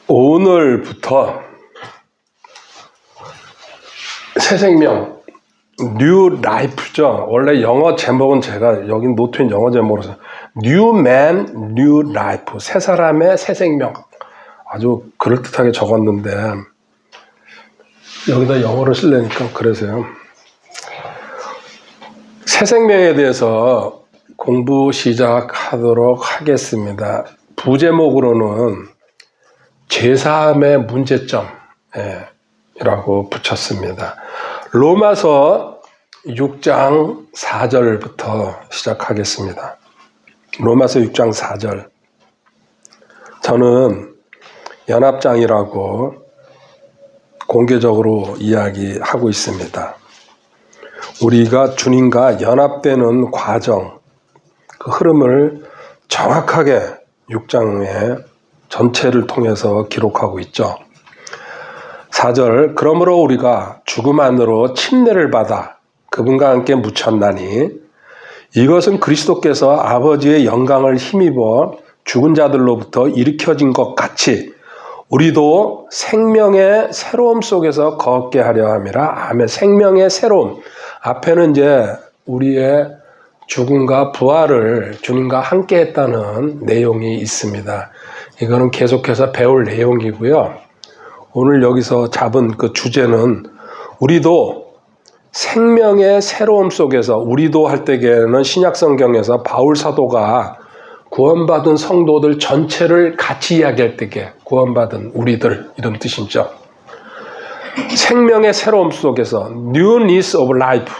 오늘부터 새 생명, 뉴 라이프죠. 원래 영어 제목은 제가 여기 노트인 영어 제목으로 New Man, New Life, 새 사람의 새 생명. 아주 그럴듯하게 적었는데 여기다 영어로 쓰려니까 그래서요. 새 생명에 대해서 공부 시작하도록 하겠습니다. 부제목으로는 제3의 문제점 이라고 붙였습니다. 로마서 6장 4절부터 시작하겠습니다. 로마서 6장 4절. 저는 연합장이라고 공개적으로 이야기하고 있습니다. 우리가 주님과 연합되는 과정, 그 흐름을 정확하게 6장의 전체를 통해서 기록하고 있죠. 4절, 그러므로 우리가 죽음 안으로 침례를 받아 그분과 함께 묻혔나니 이것은 그리스도께서 아버지의 영광을 힘입어 죽은 자들로부터 일으켜진 것 같이 우리도 생명의 새로움 속에서 걷게 하려 함이라. 아멘. 생명의 새로움. 앞에는 이제 우리의 죽음과 부활을 주님과 함께 했다는 내용이 있습니다. 이거는 계속해서 배울 내용이고요. 오늘 여기서 잡은 그 주제는 우리도 생명의 새로움 속에서, 우리도 할 때에는 신약성경에서 바울 사도가 구원받은 성도들 전체를 같이 이야기할 때에 구원받은 우리들 이런 뜻이죠. 생명의 새로움 속에서 newness of life,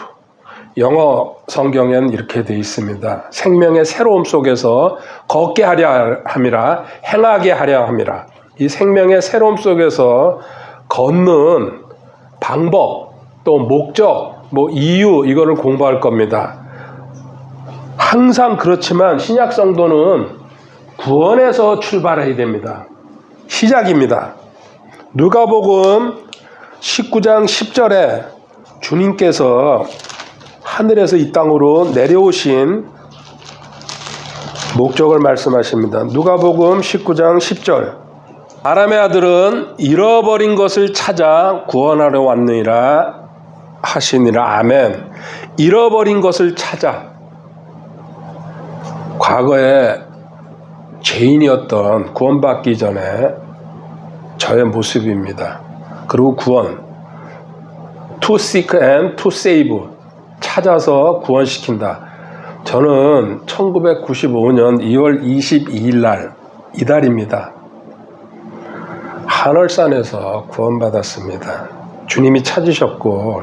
영어 성경에는 이렇게 되어 있습니다. 생명의 새로움 속에서 걷게 하려 함이라, 행하게 하려 함이라. 이 생명의 새로움 속에서 걷는 방법, 또 목적, 이유, 이거를 공부할 겁니다. 항상 그렇지만 신약 성도는 구원에서 출발해야 됩니다. 시작입니다. 누가복음 19장 10절에 주님께서 하늘에서 이 땅으로 내려오신 목적을 말씀하십니다. 누가복음 19장 10절. 사람의 아들은 잃어버린 것을 찾아 구원하러 왔느니라 하시니라. 아멘. 잃어버린 것을 찾아. 과거에 죄인이었던, 구원받기 전에 저의 모습입니다. 그리고 구원, to seek and to save, 찾아서 구원시킨다. 저는 1995년 2월 22일 날, 이달입니다. 한월산에서 구원받았습니다. 주님이 찾으셨고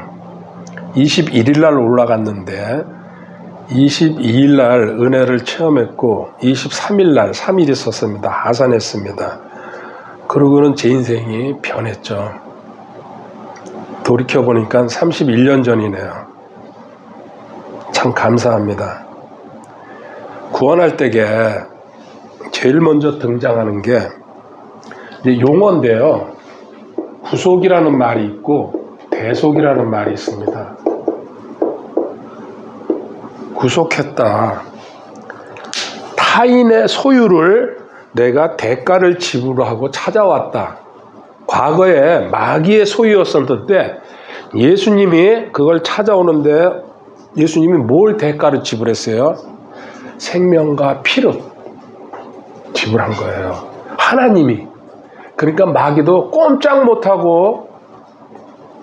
21일 날 올라갔는데 22일 날 은혜를 체험했고 23일 날 3일 있었습니다. 하산했습니다. 그러고는 제 인생이 변했죠. 돌이켜보니까 31년 전이네요. 참 감사합니다. 구원할 때에 제일 먼저 등장하는 게 용어인데요. 구속이라는 말이 있고 대속이라는 말이 있습니다. 구속했다. 타인의 소유를 내가 대가를 지불하고 찾아왔다. 과거에 마귀의 소유였었는데 예수님이 그걸 찾아오는데 예수님이 뭘 대가를 지불했어요? 생명과 피를 지불한 거예요. 하나님이. 그러니까 마귀도 꼼짝 못하고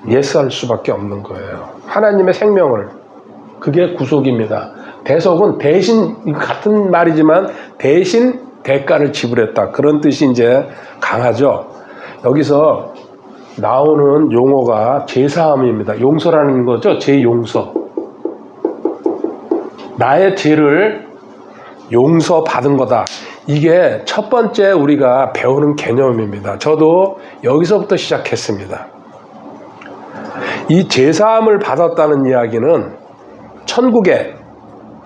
예스할 수밖에 없는 거예요. 하나님의 생명을. 그게 구속입니다. 대속은 대신, 같은 말이지만 대신 대가를 지불했다. 그런 뜻이 이제 강하죠. 여기서 나오는 용어가 제사함입니다. 용서라는 거죠. 제용서. 나의 죄를 용서받은 거다. 이게 첫 번째 우리가 배우는 개념입니다. 저도 여기서부터 시작했습니다. 이 제사함을 받았다는 이야기는 천국에,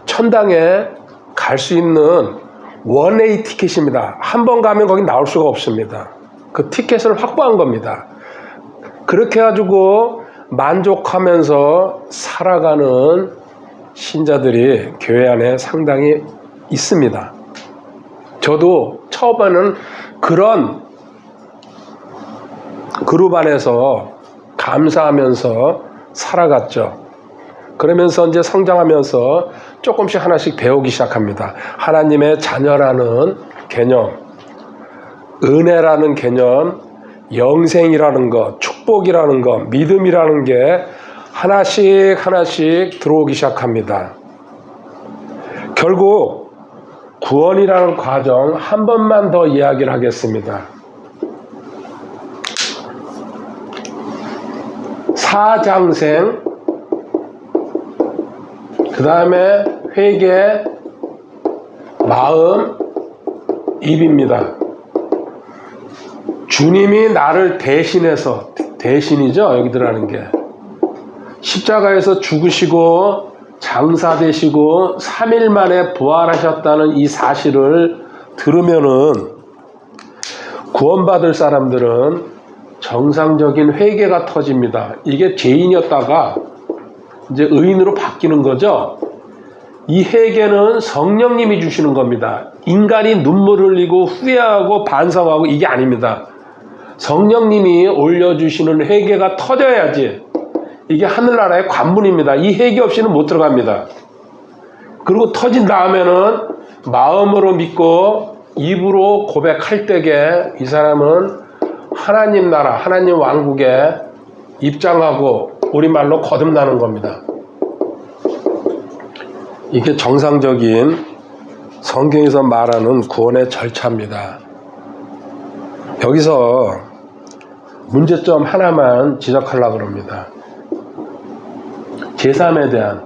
천당에 갈 수 있는 원웨이 티켓입니다. 한 번 가면 거기 나올 수가 없습니다. 그 티켓을 확보한 겁니다. 그렇게 해가지고 만족하면서 살아가는 신자들이 교회 안에 상당히 있습니다. 저도 처음에는 그런 그룹 안에서 감사하면서 살아갔죠. 그러면서 이제 성장하면서 조금씩 하나씩 배우기 시작합니다. 하나님의 자녀라는 개념, 은혜라는 개념, 영생이라는 것, 축복이라는 것, 믿음이라는 게 하나씩 들어오기 시작합니다. 결국 구원이라는 과정 한 번만 더 이야기를 하겠습니다. 사장생, 그 다음에 회개, 마음, 입입니다. 주님이 나를 대신해서, 대신이죠, 여기 들어가는 게. 십자가에서 죽으시고 장사되시고 3일 만에 부활하셨다는 이 사실을 들으면은 구원받을 사람들은 정상적인 회개가 터집니다. 이게 죄인이었다가 이제 의인으로 바뀌는 거죠. 이 회개는 성령님이 주시는 겁니다. 인간이 눈물 흘리고 후회하고 반성하고 이게 아닙니다. 성령님이 올려주시는 회개가 터져야지. 이게 하늘나라의 관문입니다. 이 회개 없이는 못 들어갑니다. 그리고 터진 다음에는 마음으로 믿고 입으로 고백할 때에 이 사람은 하나님 나라, 하나님 왕국에 입장하고 우리말로 거듭나는 겁니다. 이게 정상적인 성경에서 말하는 구원의 절차입니다. 여기서 문제점 하나만 지적하려고 합니다. 제3에 대한,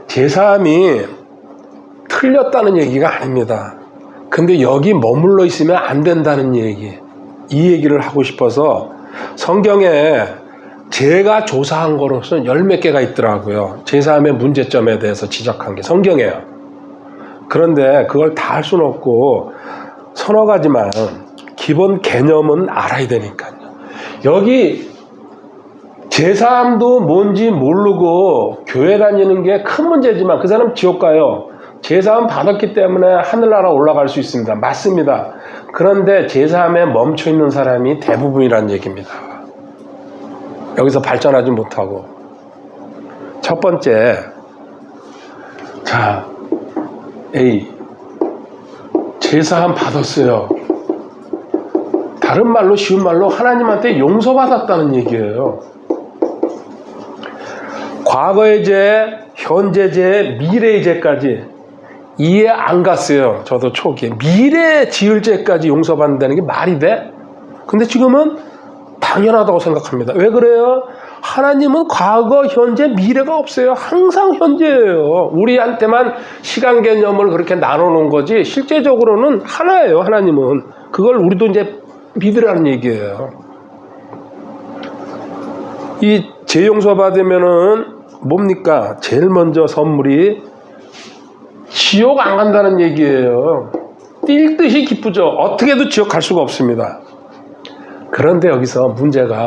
제3이 틀렸다는 얘기가 아닙니다. 근데 여기 머물러 있으면 안 된다는 얘기, 이 얘기를 하고 싶어서 성경에 제가 조사한 거로서는 10몇 개가 있더라고요. 제3의 문제점에 대해서 지적한 게 성경이에요. 그런데 그걸 다 할 수는 없고 서너 가지만 기본 개념은 알아야 되니까요. 여기 제3도 뭔지 모르고 교회 다니는 게 큰 문제지만 그 사람 지옥 가요. 제3 받았기 때문에 하늘나라 올라갈 수 있습니다. 맞습니다. 그런데 제3에 멈춰있는 사람이 대부분이라는 얘기입니다. 여기서 발전하지 못하고. 첫 번째, 자, A, 제사 받았어요. 다른 말로, 쉬운 말로 하나님한테 용서받았다는 얘기예요. 과거의 죄, 현재 죄, 미래의 죄까지 이해 안 갔어요. 저도 초기에. 미래 지을 죄까지 용서받는다는 게 말이 돼? 근데 지금은 당연하다고 생각합니다. 왜 그래요? 하나님은 과거, 현재, 미래가 없어요. 항상 현재예요. 우리한테만 시간 개념을 그렇게 나눠놓은 거지 실제적으로는 하나예요. 하나님은. 그걸 우리도 이제 믿으라는 얘기예요. 이 재용서 받으면은 뭡니까? 제일 먼저 선물이 지옥 안 간다는 얘기예요. 뛸 듯이 기쁘죠. 어떻게도 지옥 갈 수가 없습니다. 그런데 여기서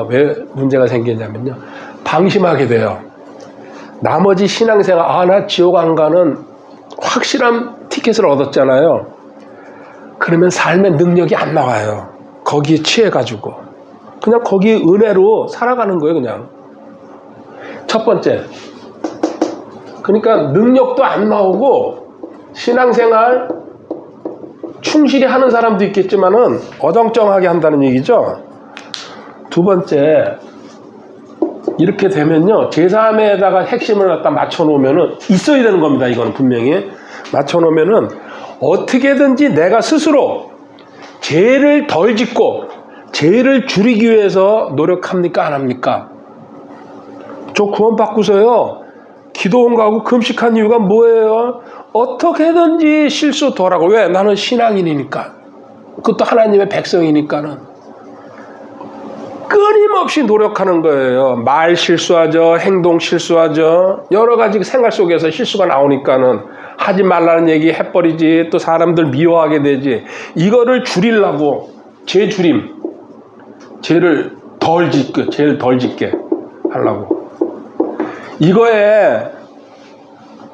왜 문제가 생기냐면요. 방심하게 돼요. 나머지 신앙생활, 나 지옥 안 가는 확실한 티켓을 얻었잖아요. 그러면 삶의 능력이 안 나와요. 거기에 취해가지고. 그냥 거기 은혜로 살아가는 거예요, 그냥. 첫 번째. 그러니까 능력도 안 나오고 신앙생활 충실히 하는 사람도 있겠지만은 어정쩡하게 한다는 얘기죠. 두 번째, 이렇게 되면요, 제3에다가 핵심을 갖다 맞춰놓으면은 있어야 되는 겁니다. 이거는 분명히 맞춰놓으면은 어떻게든지 내가 스스로 죄를 덜 짓고 죄를 줄이기 위해서 노력합니까? 안 합니까? 저 구원받고서요, 기도원 가고 금식한 이유가 뭐예요? 어떻게든지 실수 덜하고. 왜? 나는 신앙인이니까. 그것도 하나님의 백성이니까는. 끊임없이 노력하는 거예요. 말 실수하죠. 행동 실수하죠. 여러 가지 생활 속에서 실수가 나오니까는 하지 말라는 얘기 해버리지. 또 사람들 미워하게 되지. 이거를 줄이려고 죄 줄임. 죄를 덜 짓게 하려고. 이거에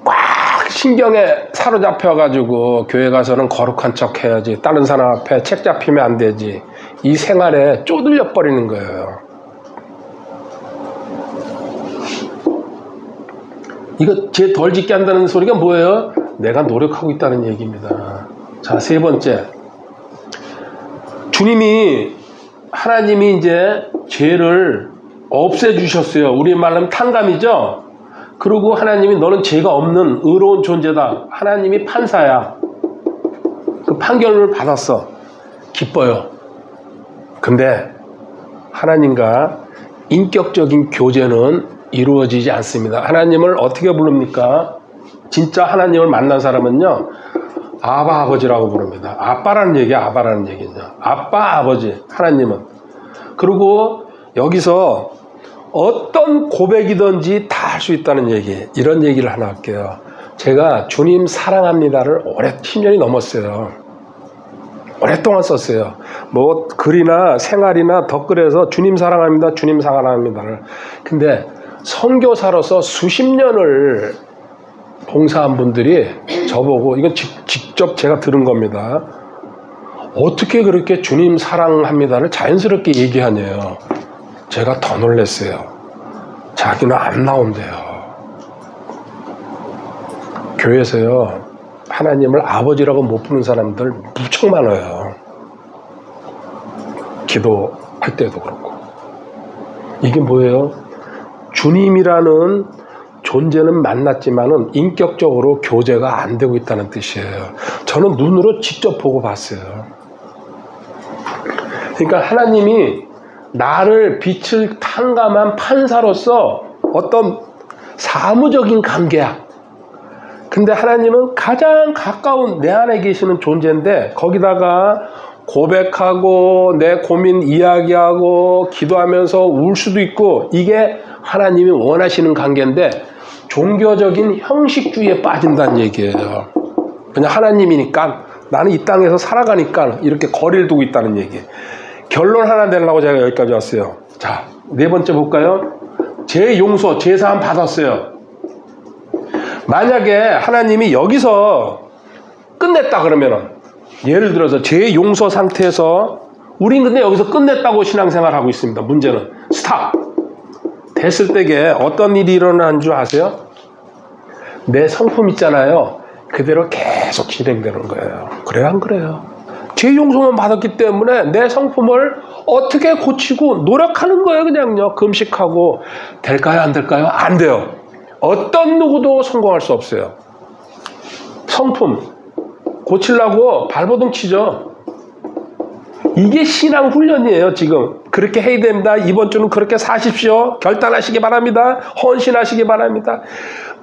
꽉 신경에 사로잡혀가지고 교회 가서는 거룩한 척 해야지. 다른 사람 앞에 책 잡히면 안 되지. 이 생활에 쪼들려 버리는 거예요. 이거 죄 덜 짓게 한다는 소리가 뭐예요? 내가 노력하고 있다는 얘기입니다. 자, 세 번째. 하나님이 이제 죄를 없애주셨어요. 우리말로 하면 탕감이죠? 그리고 하나님이 너는 죄가 없는 의로운 존재다. 하나님이 판사야. 그 판결을 받았어. 기뻐요. 근데 하나님과 인격적인 교제는 이루어지지 않습니다. 하나님을 어떻게 부릅니까? 진짜 하나님을 만난 사람은요, 아바 아버지라고 부릅니다. 아빠라는 얘기야, 아바라는 얘기죠. 아빠 아버지, 하나님은. 그리고 여기서 어떤 고백이든지 다 할 수 있다는 얘기, 이런 얘기를 하나 할게요. 제가 주님 사랑합니다를 10년이 넘었어요. 오랫동안 썼어요. 뭐 글이나 생활이나 댓글에서 주님 사랑합니다, 주님 사랑합니다를. 근데 선교사로서 수십 년을 봉사한 분들이 저보고, 이건 직접 제가 들은 겁니다. 어떻게 그렇게 주님 사랑합니다를 자연스럽게 얘기하냐요. 제가 더 놀랐어요. 자기는 안 나온대요. 교회에서요, 하나님을 아버지라고 못 부르는 사람들 무척 많아요. 기도할 때도 그렇고. 이게 뭐예요? 주님이라는 존재는 만났지만은 인격적으로 교제가 안 되고 있다는 뜻이에요. 저는 눈으로 직접 보고 봤어요. 그러니까 하나님이 나를 빛을 탕감한 판사로서 어떤 사무적인 관계야. 근데 하나님은 가장 가까운 내 안에 계시는 존재인데, 거기다가 고백하고 내 고민 이야기하고 기도하면서 울 수도 있고, 이게 하나님이 원하시는 관계인데 종교적인 형식주의에 빠진다는 얘기예요. 그냥 하나님이니까, 나는 이 땅에서 살아가니까 이렇게 거리를 두고 있다는 얘기. 결론 하나 내려고 제가 여기까지 왔어요. 자, 네 번째 볼까요? 죄 용서, 죄 사함 받았어요. 만약에 하나님이 여기서 끝냈다 그러면은, 예를 들어서 죄 용서 상태에서 우린 근데 여기서 끝냈다고 신앙생활 하고 있습니다. 문제는 스탑 됐을 때에 어떤 일이 일어나는 줄 아세요? 내 성품 있잖아요, 그대로 계속 진행되는 거예요. 그래요, 안 그래요? 죄 용서만 받았기 때문에 내 성품을 어떻게 고치고 노력하는 거예요. 그냥요, 금식하고. 될까요, 안 될까요? 안 돼요. 어떤 누구도 성공할 수 없어요. 성품 고치려고 발버둥 치죠. 이게 신앙 훈련이에요. 지금 그렇게 해야 됩니다. 이번 주는 그렇게 사십시오. 결단하시기 바랍니다. 헌신하시기 바랍니다.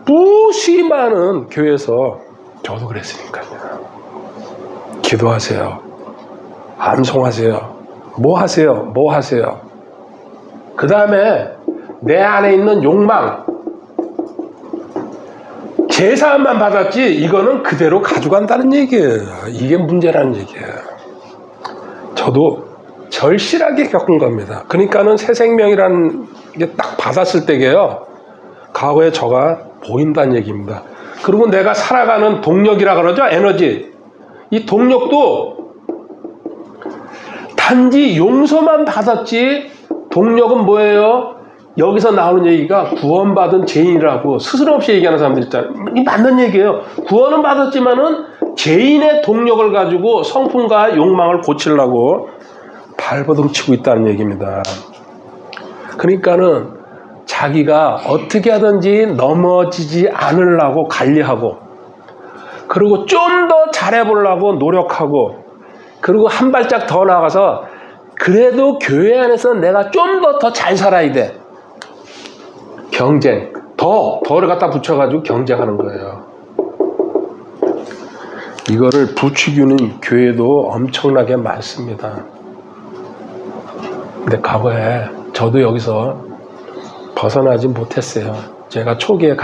무수히 많은 교회에서 저도 그랬으니까요. 기도하세요. 암송하세요. 뭐 하세요? 뭐 하세요? 그 다음에 내 안에 있는 욕망, 제사만 받았지 이거는 그대로 가져간다는 얘기예요. 이게 문제라는 얘기예요. 저도 절실하게 겪은 겁니다. 그러니까는 새 생명이라는 게 딱 받았을 때게요, 과거에 저가 보인다는 얘기입니다. 그리고 내가 살아가는 동력이라 그러죠, 에너지. 이 동력도 단지 용서만 받았지, 동력은 뭐예요? 여기서 나오는 얘기가 구원받은 죄인이라고 스스럼없이 얘기하는 사람들 있잖아요. 이 맞는 얘기예요. 구원은 받았지만은 죄인의 동력을 가지고 성품과 욕망을 고치려고 발버둥 치고 있다는 얘기입니다. 그러니까는 자기가 어떻게 하든지 넘어지지 않으려고 관리하고, 그리고 좀 더 잘해보려고 노력하고, 그리고 한 발짝 더 나가서 그래도 교회 안에서 내가 좀 더 잘 살아야 돼. 경쟁, 더를 갖다 붙여가지고 경쟁하는 거예요. 이거를 부추기는 교회도 엄청나게 많습니다. 근데 과거에 저도 여기서 벗어나지 못했어요. 제가 초기에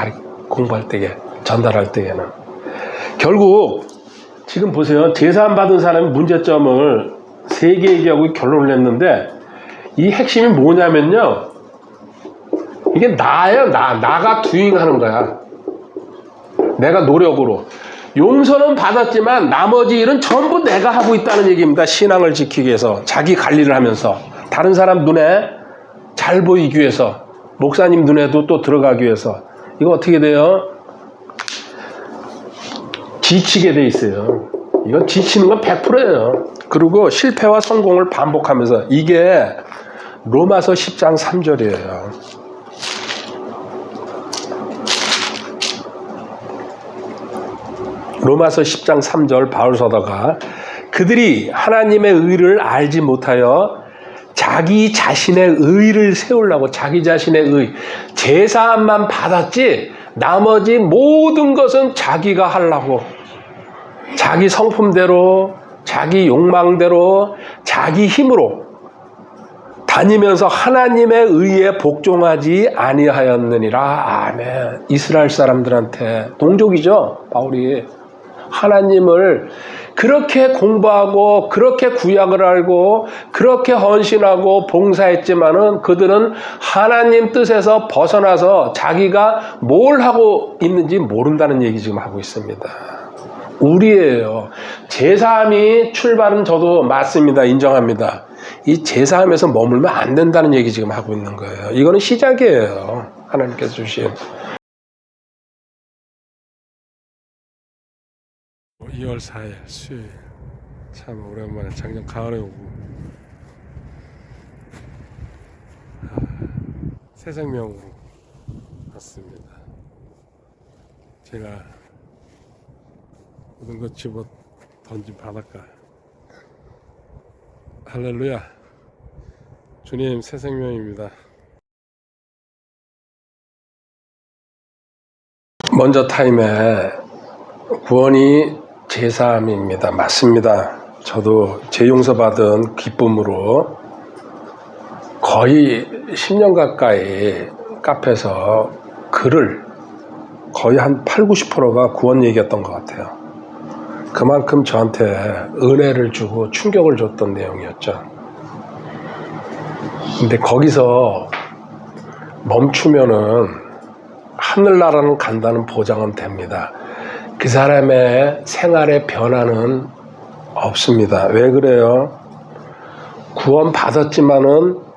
공부할 때에, 전달할 때에는. 결국 지금 보세요. 제사함 받은 사람의 문제점을 3개 얘기하고 결론을 냈는데, 이 핵심이 뭐냐면요, 이게 나예요. 나가 두잉하는 거야. 내가 노력으로. 용서는 받았지만 나머지 일은 전부 내가 하고 있다는 얘기입니다. 신앙을 지키기 위해서, 자기 관리를 하면서, 다른 사람 눈에 잘 보이기 위해서, 목사님 눈에도 또 들어가기 위해서, 이거 어떻게 돼요? 지치게 돼 있어요. 이건 지치는 건 100%예요. 그리고 실패와 성공을 반복하면서 이게 로마서 10장 3절이에요. 로마서 10장 3절 바울 서다가 그들이 하나님의 의를 알지 못하여 자기 자신의 의를 세우려고 자기 자신의 의, 제사함만 받았지 나머지 모든 것은 자기가 하려고 자기 성품대로 자기 욕망대로 자기 힘으로 다니면서 하나님의 의에 복종하지 아니하였느니라. 아멘. 이스라엘 사람들한테 동족이죠. 바울이 하나님을 그렇게 공부하고 그렇게 구약을 알고 그렇게 헌신하고 봉사했지만은 그들은 하나님 뜻에서 벗어나서 자기가 뭘 하고 있는지 모른다는 얘기 지금 하고 있습니다. 우리예요. 제사함이 출발은 저도 맞습니다. 인정합니다. 이 제사함에서 머물면 안 된다는 얘기 지금 하고 있는 거예요. 이거는 시작이에요. 하나님께서 주신 2월 4일 수요일 참 오랜만에 작년 가을에 오고 새 생명으로 왔습니다. 제가 모든 것 집어 던진 바닷가. 할렐루야. 주님 새 생명입니다. 먼저 타임에 구원이 제사함입니다. 맞습니다. 저도 재용서 받은 기쁨으로 거의 10년 가까이 카페에서 글을 거의 한 8, 90%가 구원 얘기였던 것 같아요. 그만큼 저한테 은혜를 주고 충격을 줬던 내용이었죠. 근데 거기서 멈추면은 하늘나라는 간다는 보장은 됩니다. 그 사람의 생활의 변화는 없습니다. 왜 그래요? 구원 받았지만은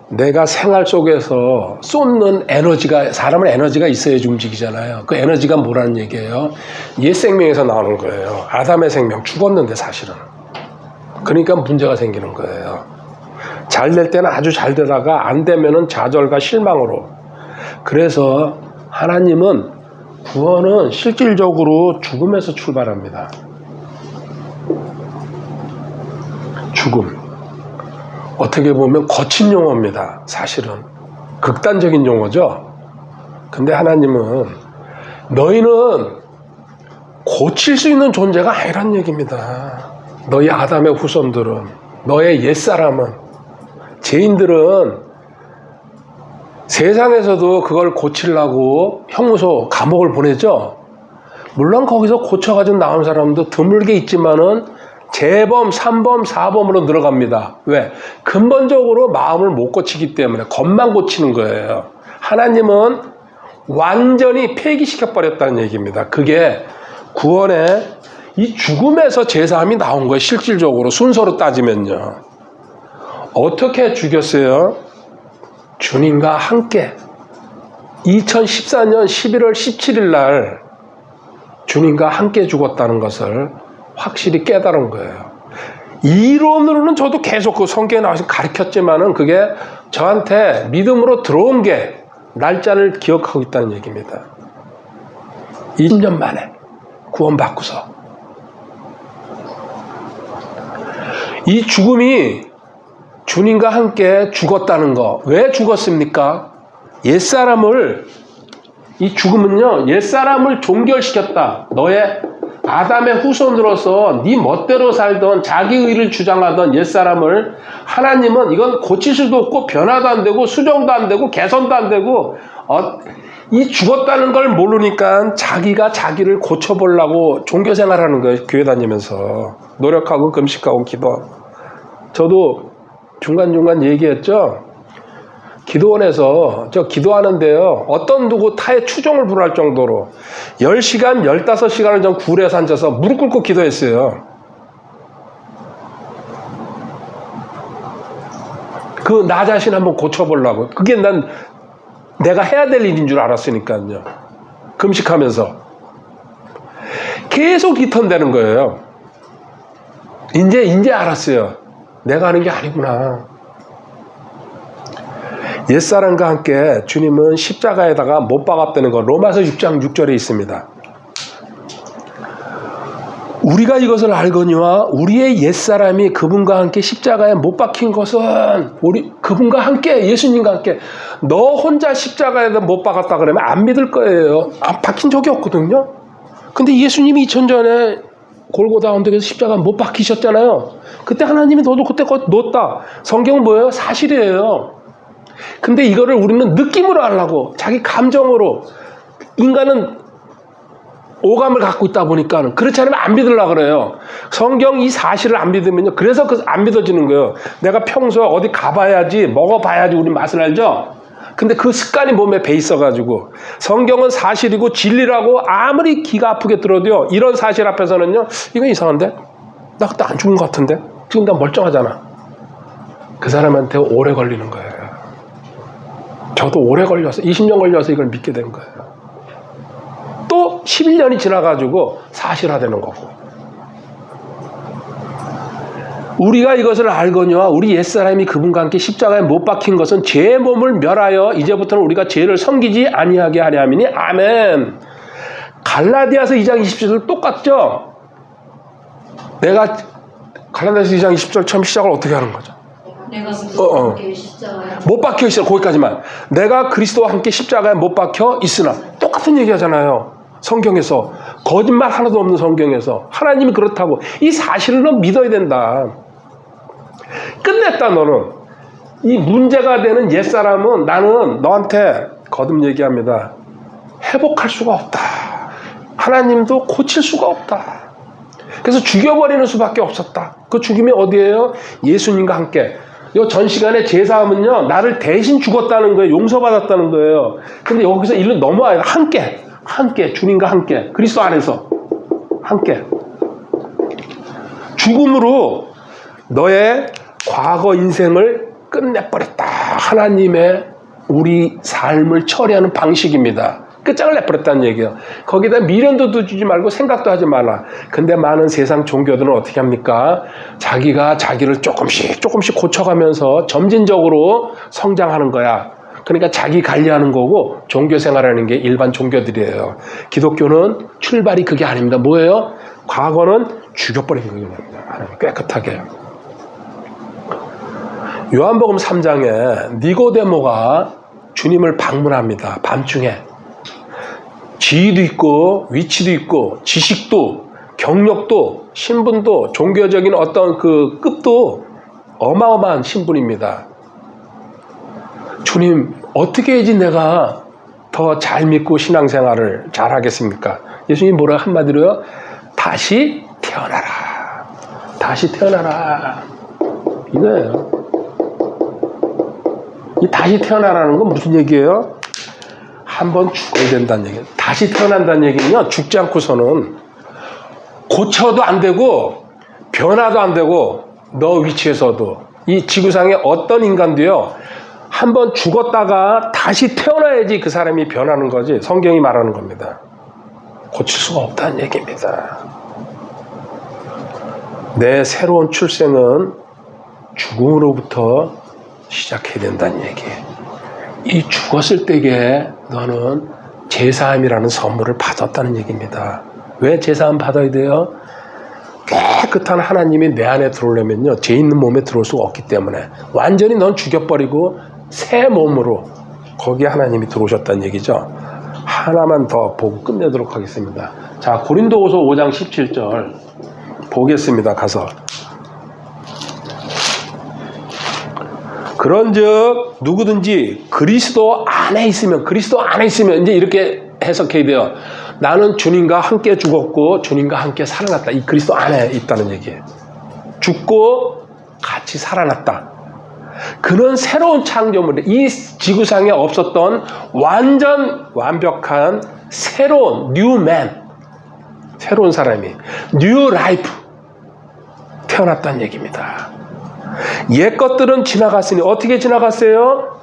내가 생활 속에서 쏟는 에너지가, 사람은 에너지가 있어야지 움직이잖아요. 그 에너지가 뭐라는 얘기예요? 옛 생명에서 나오는 거예요. 아담의 생명, 죽었는데 사실은. 그러니까 문제가 생기는 거예요. 잘 될 때는 아주 잘 되다가 안 되면은 좌절과 실망으로. 그래서 하나님은 구원은 실질적으로 죽음에서 출발합니다. 죽음. 어떻게 보면 거친 용어입니다. 사실은. 극단적인 용어죠. 근데 하나님은 너희는 고칠 수 있는 존재가 아니란 얘기입니다. 너희 아담의 후손들은, 너의 옛사람은, 죄인들은 세상에서도 그걸 고치려고 형무소, 감옥을 보내죠. 물론 거기서 고쳐가지고 나온 사람도 드물게 있지만은 재범, 3범, 4범으로 늘어갑니다. 왜? 근본적으로 마음을 못 고치기 때문에 겉만 고치는 거예요. 하나님은 완전히 폐기시켜버렸다는 얘기입니다. 그게 구원의 이 죽음에서 제사함이 나온 거예요. 실질적으로 순서로 따지면요. 어떻게 죽였어요? 주님과 함께 2014년 11월 17일 날 주님과 함께 죽었다는 것을 확실히 깨달은 거예요. 이론으로는 저도 계속 그 성경에 나와서 가르쳤지만은 그게 저한테 믿음으로 들어온 게 날짜를 기억하고 있다는 얘기입니다. 20년 만에 구원받고서 이 죽음이 주님과 함께 죽었다는 거. 왜 죽었습니까? 옛사람을, 이 죽음은요, 옛사람을 종결시켰다. 너의 아담의 후손으로서 네 멋대로 살던 자기 의를 주장하던 옛사람을 하나님은 이건 고칠 수도 없고 변화도 안 되고 수정도 안 되고 개선도 안 되고 이 죽었다는 걸 모르니까 자기가 자기를 고쳐보려고 종교생활하는 거예요. 교회 다니면서 노력하고 금식하고 기도. 저도 중간중간 얘기했죠. 기도원에서 저 기도하는데요. 어떤 누구 타의 추종을 불할 정도로 10시간, 15시간을 전 굴에서 앉아서 무릎 꿇고 기도했어요. 나 자신 한번 고쳐보려고. 그게 내가 해야 될 일인 줄 알았으니까요. 금식하면서. 계속 뒤턴대는 거예요. 이제 알았어요. 내가 하는 게 아니구나. 옛사람과 함께 주님은 십자가에다가 못 박았다는 거 로마서 6장 6절에 있습니다. 우리가 이것을 알거니와 우리의 옛사람이 그분과 함께 십자가에 못 박힌 것은 우리 그분과 함께 예수님과 함께 너 혼자 십자가에 못 박았다 그러면 안 믿을 거예요. 안 박힌 적이 없거든요. 근데 예수님이 2000년 전에 골고다 언덕에서 십자가 못 박히셨잖아요. 그때 하나님이 너도 그때 놓았다. 성경은 뭐예요? 사실이에요. 근데 이거를 우리는 느낌으로 하려고 자기 감정으로 인간은 오감을 갖고 있다 보니까 그렇지 않으면 안 믿으려고 그래요. 성경 이 사실을 안 믿으면요. 그래서 안 믿어지는 거예요. 내가 평소에 어디 가봐야지 먹어봐야지 우리 맛을 알죠. 근데 그 습관이 몸에 배 있어가지고 성경은 사실이고 진리라고 아무리 기가 아프게 들어도요. 이런 사실 앞에서는요. 이건 이상한데? 나 그때 안 죽은 것 같은데? 지금 나 멀쩡하잖아. 그 사람한테 오래 걸리는 거예요. 저도 오래 걸려서 20년 걸려서 이걸 믿게 된 거예요. 또 11년이 지나가지고 사실화되는 거고. 우리가 이것을 알거니와 우리 옛사람이 그분과 함께 십자가에 못 박힌 것은 죄의 몸을 멸하여 이제부터는 우리가 죄를 섬기지 아니하게 하려 함이니 아멘. 갈라디아서 2장 20절 똑같죠? 내가 갈라디아서 2장 20절 처음 시작을 어떻게 하는 거죠? 내가 그리스도와 함께 십자가에 못 박혀 있어. 거기까지만. 내가 그리스도와 함께 십자가에 못 박혀 있으나 똑같은 얘기 하잖아요. 성경에서 거짓말 하나도 없는 성경에서 하나님이 그렇다고 이 사실을 너 믿어야 된다. 끝냈다 너는. 이 문제가 되는 옛사람은 나는 너한테 거듭 얘기합니다. 회복할 수가 없다. 하나님도 고칠 수가 없다. 그래서 죽여버리는 수밖에 없었다. 그 죽임이 어디예요? 예수님과 함께. 요 전 시간에 제사함은요 나를 대신 죽었다는 거예요. 용서받았다는 거예요. 근데 여기서 일로 넘어와요. 함께 주님과 함께 그리스도 안에서 함께 죽음으로 너의 과거 인생을 끝내버렸다. 하나님의 우리 삶을 처리하는 방식입니다. 끝장을 내버렸다는 얘기예요. 거기다 미련도 두지 말고 생각도 하지 말라. 근데 많은 세상 종교들은 어떻게 합니까? 자기가 자기를 조금씩 고쳐가면서 점진적으로 성장하는 거야. 그러니까 자기 관리하는 거고 종교 생활하는 게 일반 종교들이에요. 기독교는 출발이 그게 아닙니다. 뭐예요? 과거는 죽여버리는 거예요. 깨끗하게. 요한복음 3장에 니고데모가 주님을 방문합니다. 밤중에. 지위도 있고 위치도 있고 지식도 경력도 신분도 종교적인 어떤 그 급도 어마어마한 신분입니다. 주님 어떻게 해야지 내가 더 잘 믿고 신앙생활을 잘 하겠습니까? 예수님 뭐라 한마디로요? 다시 태어나라. 다시 태어나라. 이거예요. 이 다시 태어나라는 건 무슨 얘기예요? 한번 죽어야 된다는 얘기예요. 다시 태어난다는 얘기는요. 죽지 않고서는 고쳐도 안 되고 변화도 안 되고 너 위치에서도 이 지구상의 어떤 인간도요. 한번 죽었다가 다시 태어나야지 그 사람이 변하는 거지. 성경이 말하는 겁니다. 고칠 수가 없다는 얘기입니다. 내 새로운 출생은 죽음으로부터 시작해야 된다는 얘기예요. 이 죽었을 때에 너는 제사함이라는 선물을 받았다는 얘기입니다. 왜 제사함 받아야 돼요? 깨끗한 하나님이 내 안에 들어오려면요. 죄 있는 몸에 들어올 수가 없기 때문에 완전히 넌 죽여버리고 새 몸으로 거기에 하나님이 들어오셨다는 얘기죠. 하나만 더 보고 끝내도록 하겠습니다. 자, 고린도후서 5장 17절 보겠습니다. 가서. 그런즉 누구든지 그리스도 안에 있으면 이제 이렇게 해석해야 돼요. 나는 주님과 함께 죽었고 주님과 함께 살아났다. 이 그리스도 안에 있다는 얘기예요. 죽고 같이 살아났다. 그는 새로운 창조물이 이 지구상에 없었던 완전 완벽한 새로운 뉴맨, 새로운 사람이 뉴 라이프 태어났다는 얘기입니다. 옛 것들은 지나갔으니 어떻게 지나갔어요?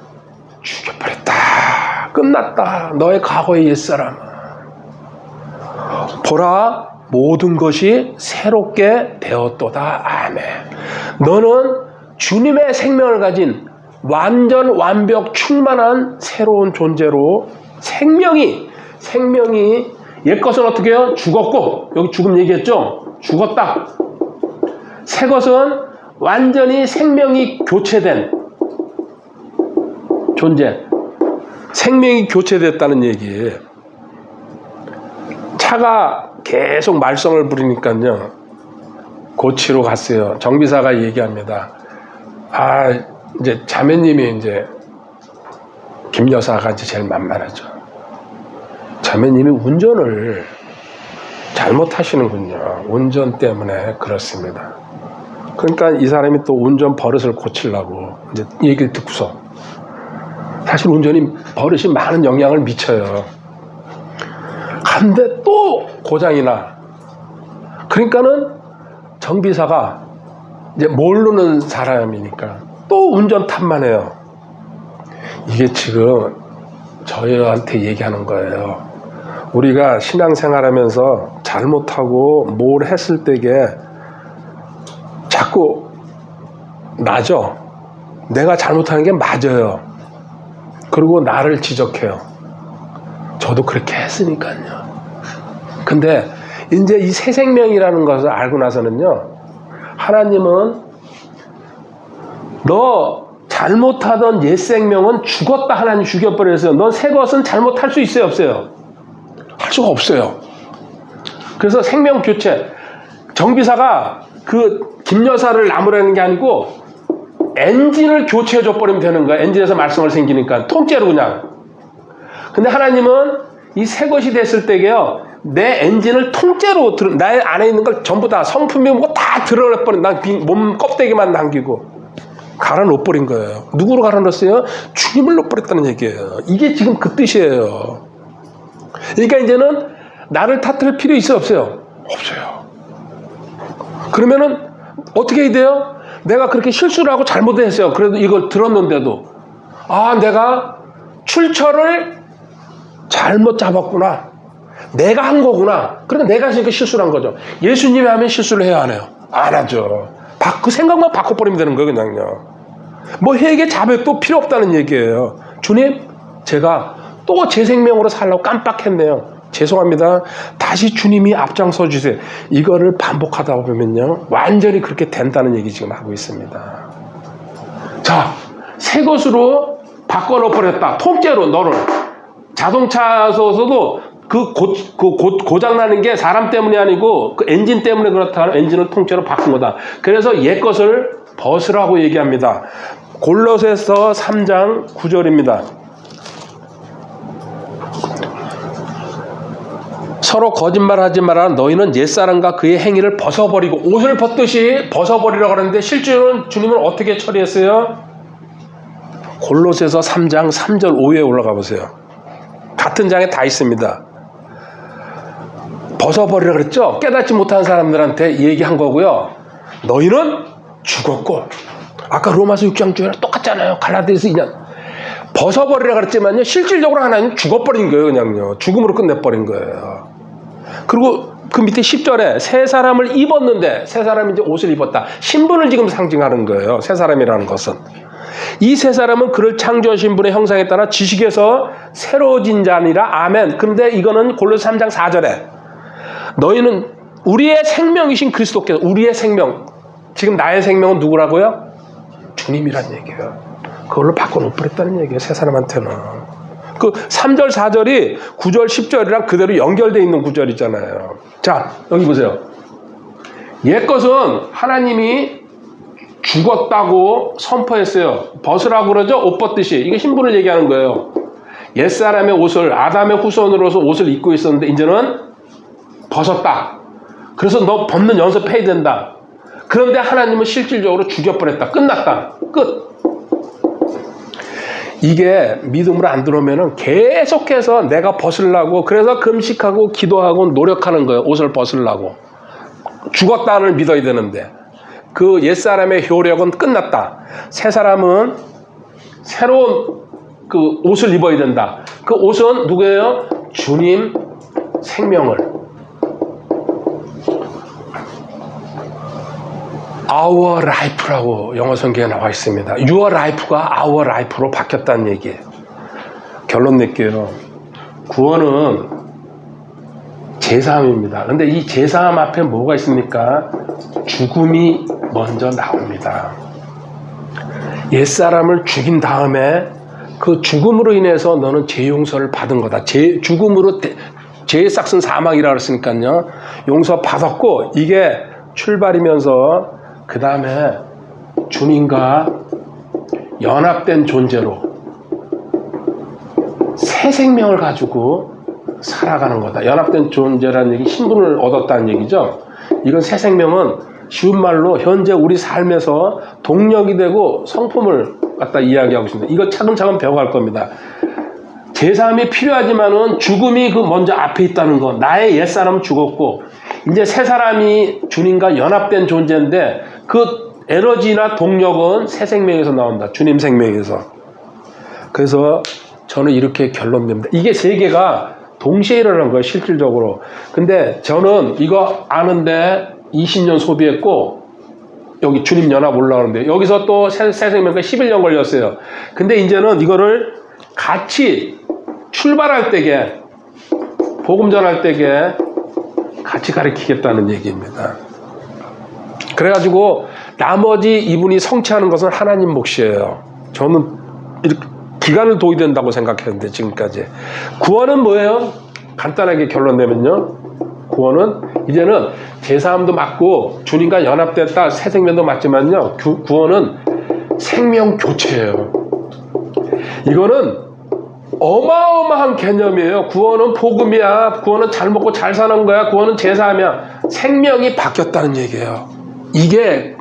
죽여버렸다. 끝났다. 너의 과거의 옛사람은. 보라 모든 것이 새롭게 되었도다. 아멘. 너는 주님의 생명을 가진 완전 완벽 충만한 새로운 존재로 생명이 옛것은 어떻게 해요? 죽었고, 여기 죽음 얘기했죠? 죽었다. 새 것은 완전히 생명이 교체된 존재. 생명이 교체됐다는 얘기예요. 차가 계속 말썽을 부리니까요. 고치러 갔어요. 정비사가 얘기합니다. 이제 자매님이 이제 김 여사가 이제 제일 만만하죠. 자매님이 운전을 잘못하시는군요. 운전 때문에 그렇습니다. 그러니까 이 사람이 또 운전 버릇을 고치려고 이제 얘기를 듣고서 사실 운전이 버릇이 많은 영향을 미쳐요. 근데 또 고장이 나. 그러니까는 정비사가 이제 모르는 사람이니까 또 운전 탓만 해요. 이게 지금 저희한테 얘기하는 거예요. 우리가 신앙생활하면서 잘못하고 뭘 했을 때게 자꾸 나죠. 내가 잘못하는 게 맞아요. 그리고 나를 지적해요. 저도 그렇게 했으니까요. 근데 이제 이 새 생명이라는 것을 알고 나서는요, 하나님은 너 잘못하던 옛 생명은 죽었다. 하나님 죽여버렸어요. 넌 새 것은 잘못할 수 있어요, 없어요? 할 수가 없어요. 그래서 생명 교체. 정비사가 그 김여사를 나무라는 게 아니고 엔진을 교체해줘 버리면 되는 거야. 엔진에서 말썽을 생기니까 통째로 그냥. 근데 하나님은 이 새 것이 됐을 때게요, 내 엔진을 통째로 나의 안에 있는 걸 전부 다 성품이 뭐고 다 드러내버린, 난 몸 껍데기만 남기고 갈아 놓아버린 거예요. 누구로 갈아 넣었어요? 주님을 놓아버렸다는 얘기예요. 이게 지금 그 뜻이에요. 그러니까 이제는 나를 탓할 필요 있어요, 없어요? 없어요. 그러면은 어떻게 해야 돼요? 내가 그렇게 실수를 하고 잘못했어요. 그래도 이걸 들었는데도 내가 출처를 잘못 잡았구나. 내가 한 거구나. 그러니까 내가 지금 실수를 한 거죠. 예수님이 하면 실수를 해야 하나요? 안 하죠. 그 생각만 바꿔버리면 되는 거예요, 그냥요. 뭐 회개 자백도 필요 없다는 얘기예요. 주님, 제가 또 제 생명으로 살려고 깜빡했네요. 죄송합니다. 다시 주님이 앞장서 주세요. 이거를 반복하다 보면요, 완전히 그렇게 된다는 얘기 지금 하고 있습니다. 자, 새 것으로 바꿔놓버렸다. 통째로 너를. 자동차에서도 고장나는 게 사람 때문이 아니고 그 엔진 때문에 그렇다. 엔진을 통째로 바꾼 거다. 그래서 옛 것을 벗으라고 얘기합니다. 골로새서 3장 9절입니다. 서로 거짓말하지 마라. 너희는 옛사람과 그의 행위를 벗어버리고, 옷을 벗듯이 벗어버리라고 하는데 실제로는 주님은 어떻게 처리했어요? 골로새서 3장 3절 5에 올라가 보세요. 같은 장에 다 있습니다. 벗어버리라 그랬죠? 깨닫지 못한 사람들한테 얘기한 거고요. 너희는 죽었고, 아까 로마서 6장 중에 똑같잖아요. 갈라디아서 2장. 벗어버리라 그랬지만요, 실질적으로 하나님 죽어버린 거예요. 그냥요. 죽음으로 끝내버린 거예요. 그리고 그 밑에 10절에 새 사람을 입었는데, 새 사람이 이제 옷을 입었다. 신분을 지금 상징하는 거예요. 새 사람이라는 것은. 이 새 사람은 그를 창조하신 분의 형상에 따라 지식에서 새로워진 자니라. 아멘. 근데 이거는 골로새 3장 4절에 너희는 우리의 생명이신 그리스도께서, 우리의 생명, 지금 나의 생명은 누구라고요? 주님이란 얘기예요. 그걸로 바꿔놓버렸다는 얘기예요. 새 사람한테는. 그 3절 4절이 9절 10절이랑 그대로 연결되어 있는 구절이잖아요. 자, 여기 보세요. 옛 것은 하나님이 죽었다고 선포했어요. 벗으라고 그러죠? 옷 벗듯이. 이게 신분을 얘기하는 거예요. 옛사람의 옷을, 아담의 후손으로서 옷을 입고 있었는데 이제는 벗었다. 그래서 너 벗는 연습해야 된다. 그런데 하나님은 실질적으로 죽여버렸다. 끝났다. 끝. 이게 믿음으로 안 들어오면은 계속해서 내가 벗으려고, 그래서 금식하고 기도하고 노력하는 거예요. 옷을 벗으려고. 죽었다를 믿어야 되는데 그 옛사람의 효력은 끝났다. 새 사람은 새로운 그 옷을 입어야 된다. 그 옷은 누구예요? 주님 생명을. our life라고 영어 성경에 나와 있습니다. your life가 our life로 바뀌었다는 얘기예요. 결론 낼게요. 구원은 제사함입니다. 근데 이 제사함 앞에 뭐가 있습니까? 죽음이 먼저 나옵니다. 옛사람을 죽인 다음에 그 죽음으로 인해서 너는 죄 용서를 받은 거다. 죽음으로 죄의 싹슨 사망이라고 했으니까요. 용서 받았고 이게 출발이면서 그 다음에 주님과 연합된 존재로 새 생명을 가지고 살아가는 거다. 연합된 존재라는 얘기, 신분을 얻었다는 얘기죠. 이건 새 생명은 쉬운 말로 현재 우리 삶에서 동력이 되고 성품을 갖다 이야기하고 있습니다. 이거 차근차근 배워갈 겁니다. 제사함이 필요하지만은 죽음이 그 먼저 앞에 있다는 거. 나의 옛사람은 죽었고 이제 새 사람이 주님과 연합된 존재인데 그 에너지나 동력은 새 생명에서 나온다. 주님 생명에서. 그래서 저는 이렇게 결론 냅니다. 이게 세 개가 동시에 일어난 거예요, 실질적으로. 근데 저는 이거 아는데 20년 소비했고, 여기 주님 연합 올라오는데, 여기서 또 새 생명과 11년 걸렸어요. 근데 이제는 이거를 같이 출발할 때게, 복음 전할 때게 같이 가르치겠다는 얘기입니다. 그래가지고 나머지 이분이 성취하는 것은 하나님 몫이에요. 저는 이렇게 기간을 둬야 된다고 생각했는데 지금까지. 구원은 뭐예요? 간단하게 결론 내면요. 구원은 이제는 제사함도 맞고 주님과 연합됐다 새 생명도 맞지만요. 구원은 생명 교체예요. 이거는 어마어마한 개념이에요. 구원은 복음이야. 구원은 잘 먹고 잘 사는 거야. 구원은 제사함이야. 생명이 바뀌었다는 얘기예요. 이게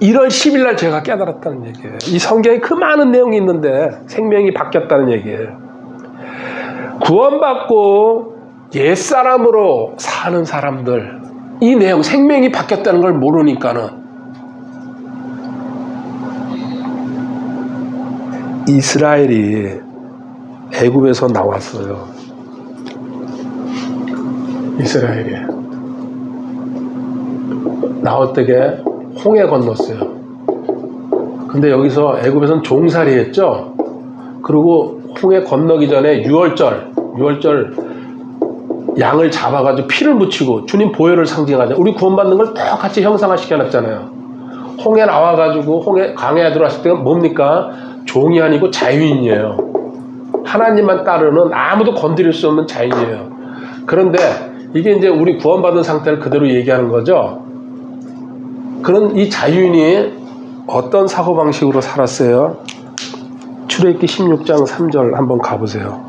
1월 10일 날 제가 깨달았다는 얘기예요. 이 성경에 그 많은 내용이 있는데 생명이 바뀌었다는 얘기예요. 구원받고 옛사람으로 사는 사람들, 이 내용, 생명이 바뀌었다는 걸 모르니까는 이스라엘이 애굽에서 나왔어요. 이스라엘이 나올 때게 홍해 건넜어요. 근데 여기서 애굽에서는 종살이 했죠. 그리고 홍해 건너기 전에 유월절 양을 잡아가지고 피를 묻히고 주님 보혈을 상징하자. 우리 구원받는 걸 똑같이 형상화 시켜놨잖아요. 홍해 나와가지고 강해에 들어왔을 때가 뭡니까? 종이 아니고 자유인이에요. 하나님만 따르는 아무도 건드릴 수 없는 자유인이에요. 그런데 이게 이제 우리 구원받은 상태를 그대로 얘기하는 거죠. 그런 이 자유인이 어떤 사고방식으로 살았어요? 출애굽기 16장 3절 한번 가보세요.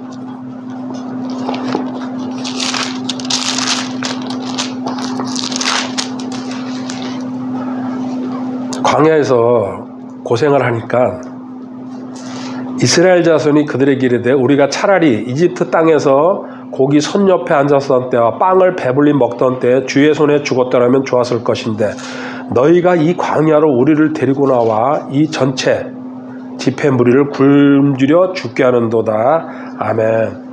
광야에서 고생을 하니까 이스라엘 자손이 그들에게 이르되 우리가 차라리 이집트 땅에서 고기 손 옆에 앉았던 때와 빵을 배불리 먹던 때에 주의 손에 죽었더라면 좋았을 것인데 너희가 이 광야로 우리를 데리고 나와 이 전체 집회 무리를 굶주려 죽게 하는도다. 아멘.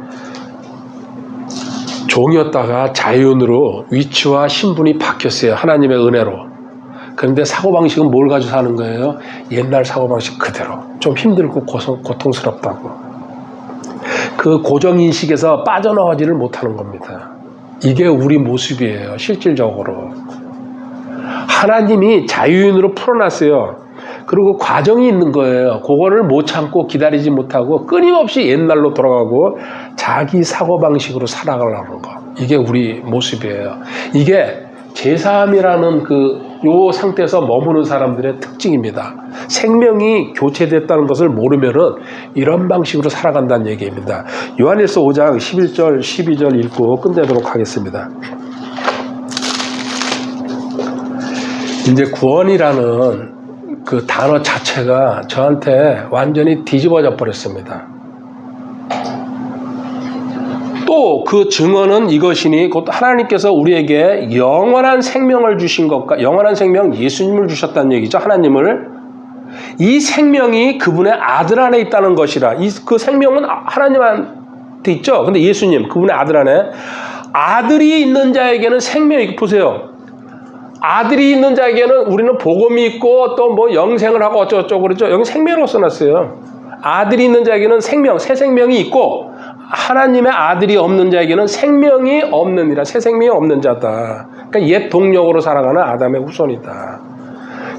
종이었다가 자유인으로 위치와 신분이 바뀌었어요. 하나님의 은혜로. 그런데 사고방식은 뭘 가지고 사는 거예요? 옛날 사고방식 그대로. 좀 힘들고 고통스럽다고. 그 고정인식에서 빠져나오지를 못하는 겁니다. 이게 우리 모습이에요. 실질적으로. 하나님이 자유인으로 풀어놨어요. 그리고 과정이 있는 거예요. 그거를 못 참고 기다리지 못하고 끊임없이 옛날로 돌아가고 자기 사고방식으로 살아가려는 거. 이게 우리 모습이에요. 이게 제사함이라는 요 상태에서 머무는 사람들의 특징입니다. 생명이 교체됐다는 것을 모르면은 이런 방식으로 살아간다는 얘기입니다. 요한일서 5장 11절, 12절 읽고 끝내도록 하겠습니다. 이제 구원이라는 그 단어 자체가 저한테 완전히 뒤집어져 버렸습니다. 또 그 증언은 이것이니 곧 하나님께서 우리에게 영원한 생명을 주신 것과 영원한 생명 예수님을 주셨다는 얘기죠. 하나님을. 이 생명이 그분의 아들 안에 있다는 것이라. 그 생명은 하나님한테 있죠. 근데 예수님 그분의 아들 안에 아들이 있는 자에게는 생명이 보세요. 아들이 있는 자에게는 우리는 복음이 있고 또 뭐 영생을 하고 어쩌고저쩌고 그러죠. 여기 생명으로 써놨어요. 아들이 있는 자에게는 생명, 새 생명이 있고 하나님의 아들이 없는 자에게는 생명이 없느니라. 새 생명이 없는 자다. 그러니까 옛 동력으로 살아가는 아담의 후손이다.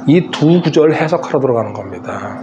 이 두 구절을 해석하러 들어가는 겁니다.